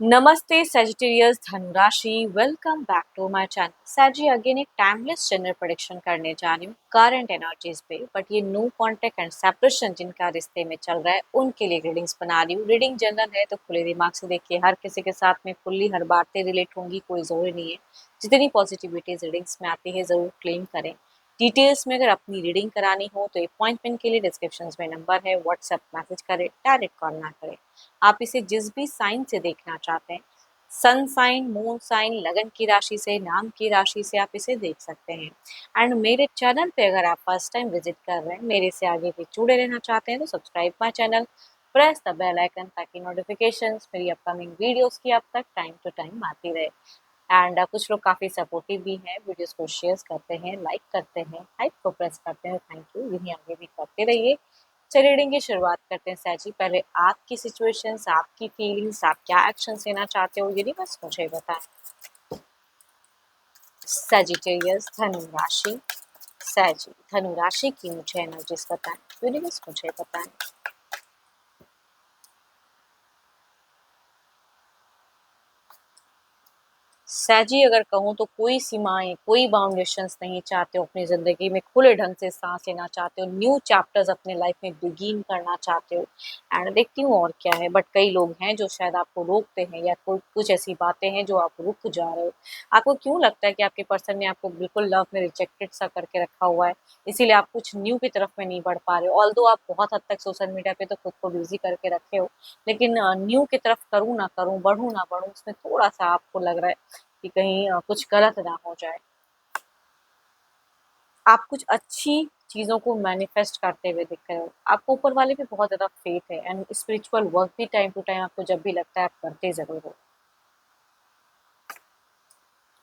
नमस्ते सेजिटेरियस धनुराशि, welcome back to my channel. Sagi again एक टाइमलेस जनरल प्रेडिक्शन करने जा रही हूँ करंट एनर्जीज पे, बट ये न्यू कॉन्टेक्ट एंड सेपरेशन जिनका रिश्ते में चल रहा है उनके लिए रीडिंग्स बना रही हूँ। रीडिंग जनरल है तो खुले दिमाग से देखिए, हर किसी के साथ में फुल्ली हर बातें रिलेट होंगी कोई जरूरी नहीं है। जितनी पॉजिटिविटी रीडिंग्स में आती है जरूर क्लेम करें। डिटेल्स में अगर अपनी रीडिंग करानी हो तो अपॉइंटमेंट के लिए डिस्क्रिप्शन में नंबर है, व्हाट्सएप मैसेज करें, डायरेक्ट कॉल ना करें। आप इसे जिस भी साइन से देखना चाहते हैं, सन साइन, मून साइन, लगन की राशि से, नाम की राशि से आप इसे देख सकते हैं। एंड मेरे चैनल पे अगर आप फर्स्ट टाइम विजिट कर रहे हैं, मेरे से आगे भी जुड़े रहना चाहते हैं तो subscribe my channel, press the bell icon ताकि नोटिफिकेशंस मेरी अपकमिंग वीडियोस की आप तक टाइम टू टाइम आती रहे। एंड कुछ लोग काफ़ी सपोर्टिव भी हैं, वीडियोस को शेयर करते हैं, लाइक करते हैं, हाइप को प्रेस करते हैं। थैंक यू, यही आगे भी करते रहिए। चलिए रीडिंग की शुरुआत करते हैं। सैजी, पहले आपकी सिचुएशंस, आपकी फीलिंग्स, आप क्या एक्शन लेना चाहते हो यूनिवर्स मुझे बताएं। सैजिटेरियस धनु राशि, सैजी धनु राशि की मुझे एनर्जीज बताएं, यूनिवर्स मुझे बताएं। सैजी, अगर कहूँ तो कोई सीमाएं, कोई बाउंडेशंस नहीं चाहते हो अपनी ज़िंदगी में, खुले ढंग से सांस लेना चाहते हो, न्यू चैप्टर्स अपने लाइफ में बिगिन करना चाहते हो। एंड देखती हूँ और क्या है, बट कई लोग हैं जो शायद आपको रोकते हैं, या कोई कुछ ऐसी बातें हैं जो आप रुक जा रहे हो। आपको क्यों लगता है कि आपके पर्सन ने आपको बिल्कुल लव में रिजेक्टेड सा करके रखा हुआ है, इसीलिए आप कुछ न्यू की तरफ में नहीं बढ़ पा रहे हो। ऑल्दो आप बहुत हद तक सोशल मीडिया पे तो खुद को बिजी करके रखे हो, लेकिन न्यू की तरफ करूँ ना करूँ, बढ़ूँ ना बढ़ूँ, उसमें थोड़ा सा आपको लग रहा है कि कहीं कुछ गलत ना हो जाए। आप कुछ अच्छी चीज़ों को मैनिफेस्ट करते हुए दिख रहे हो। आपको ऊपर वाले पे बहुत ज़्यादा फेथ है, एंड स्पिरिचुअल वर्क भी टाइम टू टाइम आपको जब भी लगता है आप करते ज़रूर हो।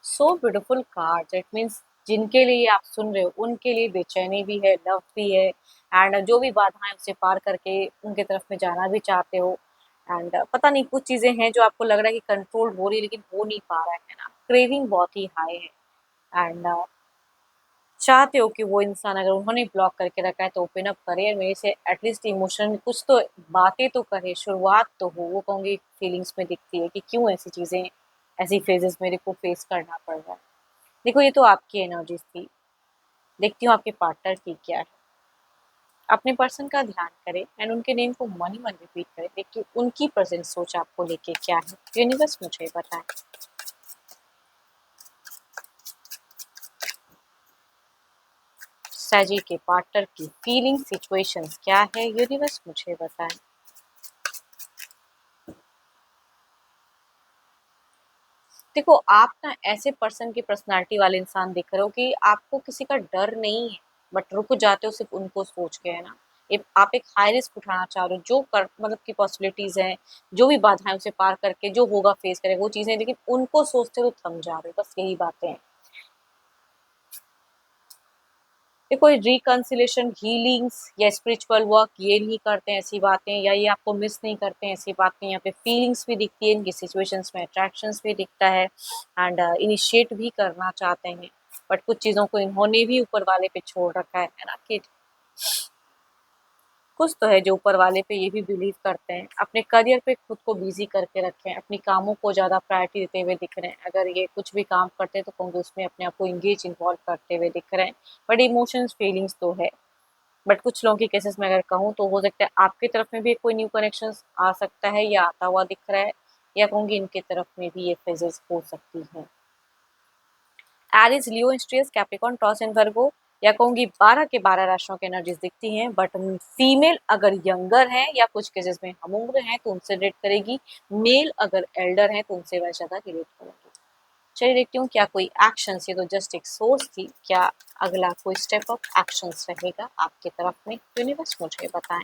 So beautiful cards, it means जिनके लिए आप सुन रहे हो उनके लिए बेचैनी भी है, लव भी है, एंड जो भी बाधाएं उसे पार करके उनके तरफ में जाना भी चाहते हो। एंड पता नहीं कुछ चीज़ें हैं जो आपको लग रहा है कि कंट्रोल हो रही है लेकिन हो नहीं पा रहा है ना। क्रेविंग बहुत ही हाई है, एंड चाहते हो कि वो इंसान अगर उन्होंने ब्लॉक करके रखा है तो ओपन अप करे, और मेरे से एटलीस्ट इमोशन कुछ तो बातें तो करे, शुरुआत तो हो। वो कहूँगी फीलिंग्स में दिखती है कि क्यों ऐसी चीज़ें, ऐसी फेजेस मेरे को फेस करना पड़ रहा है। देखो, ये तो आपकी एनर्जीज थी, देखती हूँ आपके पार्टनर की क्या है। अपने पर्सन का ध्यान करें एंड उनके नेम को मन ही मन रिपीट करें, देखिए उनकी प्रेजेंट सोच आपको लेके क्या है, यूनिवर्स मुझे बताएं। सैजी के पार्टनर की फीलिंग सिचुएशंस क्या है, यूनिवर्स मुझे बताएं। देखो, आप ना ऐसे पर्सन की पर्सनालिटी वाले इंसान दिख रहे हो कि आपको किसी का डर नहीं है, बट रुक जाते हो सिर्फ उनको सोच के, है ना। आप एक हाई रिस्क उठाना चाह रहे हो, जो कर मतलब की पॉसिबिलिटीज हैं, जो भी बाधाएं उसे पार करके जो होगा फेस करेगा वो चीजें, लेकिन उनको सोचते हुए थम जा रहे हो, बस यही बातें हैं। देखो, रिकंसिलेशन, हीलिंग्स या स्पिरिचुअल वर्क ये नहीं करते हैं ऐसी बातें, या ये आपको मिस नहीं करते हैं ऐसी बातें। यहाँ पे फीलिंग्स भी दिखती है, इनकी सिचुएशंस में अट्रैक्शंस भी दिखता है, एंड इनिशिएट भी करना चाहते हैं, बट कुछ चीज़ों को इन्होंने भी ऊपर वाले पे छोड़ रखा है ना। कि कुछ तो है जो ऊपर वाले पे ये भी बिलीव करते हैं, अपने करियर पे खुद को बिजी करके रखे हैं, अपनी कामों को ज़्यादा प्रायोरिटी देते हुए दिख रहे हैं। अगर ये कुछ भी काम करते हैं तो कहूँगी उसमें अपने आप को इंगेज इन्वॉल्व करते हुए दिख रहे हैं, बट इमोशंस फीलिंग्स तो है। बट कुछ लोगों के केसेस में अगर कहूँ तो हो सकता है आपकी तरफ में भी कोई न्यू कनेक्शन आ सकता है या आता हुआ दिख रहा है, या कहूँगी इनके तरफ में भी ये फेजेस हो सकती हैं। Aries, Leo, Sagittarius, Capricorn, Taurus and Virgo, या कहूँगी 12 के 12 राशियों की एनर्जीज दिखती हैं, बट फीमेल अगर यंगर है या कुछ केसेस में हम उम्र हैं तो उनसे रिलेट करेगी, मेल अगर एल्डर हैं तो उनसे वह ज़्यादा रिलेट करेगी। चलिए देखती हूँ क्या कोई एक्शंस, ये तो जस्ट एक सोर्स थी, क्या अगला कोई स्टेप ऑफ एक्शंस रहेगा आपकी तरफ में, यूनिवर्स मुझे बताएं।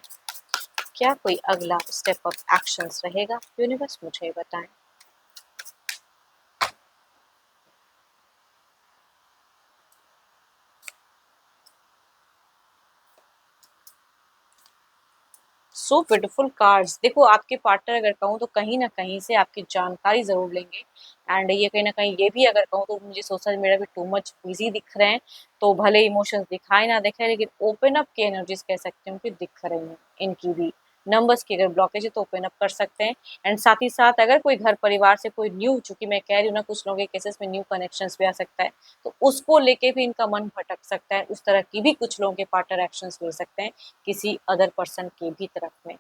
क्या कोई अगला स्टेप ऑफ एक्शंस रहेगा, यूनिवर्स मुझे बताएं। सो ब्यूटीफुल कार्ड्स, देखो आपके पार्टनर अगर कहूँ तो कहीं ना कहीं से आपकी जानकारी जरूर लेंगे, एंड ये कहीं ना कहीं ये भी अगर कहूँ तो मुझे सोशल मीडिया पे टू मच बिजी दिख रहे हैं, तो भले इमोशंस दिखाई ना दिखे लेकिन ओपन अप की एनर्जीज कह सकती हूँ कि दिख रही हैं इनकी भी। नंबर्स की अगर ब्लॉकेज है तो ओपन अप कर सकते हैं। एंड साथ ही साथ अगर कोई घर परिवार से कोई न्यू, चूंकि मैं कह रही हूँ ना कुछ लोगों के केसेस में न्यू कनेक्शंस भी आ सकता है, तो उसको लेके भी इनका मन भटक सकता है। उस तरह की भी कुछ लोगों के पार्टनर एक्शंस ले सकते हैं किसी अदर पर्सन के भी तरफ में।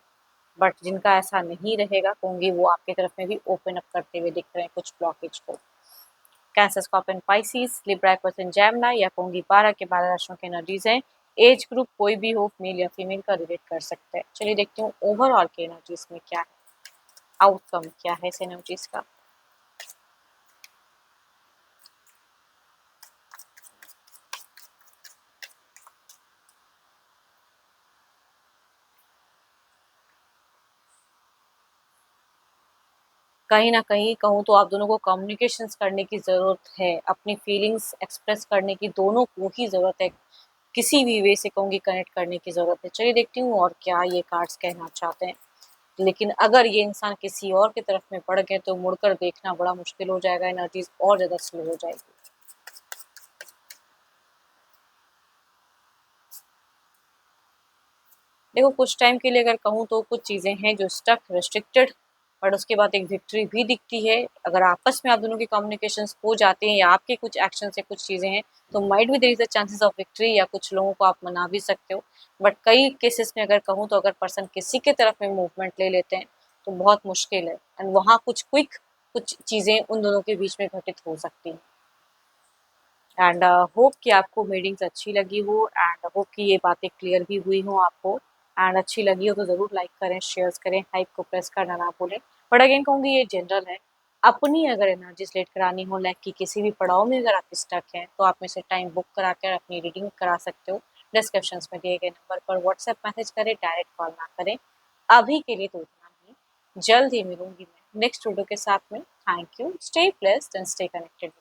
बट जिनका ऐसा नहीं रहेगा, कहूंगी वो आपकी तरफ में भी ओपन अप करते हुए दिख रहे हैं कुछ ब्लॉकेज को। Cancer, scorpion, Pisces, Libra, Aquarius, Gemini या कहूंगी 12 के 12 राशियों के एनर्जीज हैं। एज ग्रुप कोई भी हो, मेल या फीमेल का रिलेट कर सकते हैं। चलिए देखती हूँ ओवरऑल के एनर्जीज में क्या है, आउटकम क्या है इस एनर्जीज का। कहीं न कहीं कहूँ तो आप दोनों को कम्युनिकेशंस करने की ज़रूरत है, अपनी फीलिंग्स एक्सप्रेस करने की दोनों को ही ज़रूरत है, किसी भी वे से कहूँगी कनेक्ट करने की ज़रूरत है। चलिए देखती हूँ और क्या ये कार्ड्स कहना चाहते हैं। लेकिन अगर ये इंसान किसी और की तरफ में बढ़ गए तो मुड़कर देखना बड़ा मुश्किल हो जाएगा, एनर्जीज़ और ज़्यादा स्लो हो जाएगी। देखो कुछ टाइम के लिए अगर कहूँ तो कुछ चीज़ें हैं जो स्टक रिस्ट्रिक्टेड, बट उसके बाद एक विक्ट्री भी दिखती है। अगर आपस में आप दोनों की कम्युनिकेशंस हो जाते हैं या आपके कुछ एक्शन से कुछ चीज़ें हैं, तो माइट भी there is a chances of victory, या कुछ लोगों को आप मना भी सकते हो। बट कई केसेस में अगर कहूँ तो अगर पर्सन किसी के तरफ में मूवमेंट ले लेते हैं तो बहुत मुश्किल है, एंड वहाँ कुछ क्विक कुछ चीज़ें उन दोनों के बीच में घटित हो सकती हैं। एंड होप कि आपको मीटिंग्स अच्छी लगी हो, एंड होप कि ये बातें क्लियर भी हुई हो आपको। एंड अच्छी लगी हो तो ज़रूर लाइक करें, शेयर्स करें, हाइप को प्रेस करना ना भूलें। बट अगेन कहूँगी ये जनरल है, अपनी अगर एनर्जी लेट करानी हो लाइक कि किसी भी पड़ाव में अगर आप स्टक हैं तो आप में से टाइम बुक करा कर अपनी रीडिंग करा सकते हो। डिस्क्रिप्शन में दिए गए नंबर पर व्हाट्सएप मैसेज करें, डायरेक्ट कॉल ना करें। अभी के लिए तो उतना ही, जल्द ही मिलूंगी मैं नेक्स्ट वीडियो के साथ में। Thank you, stay blessed and stay connected.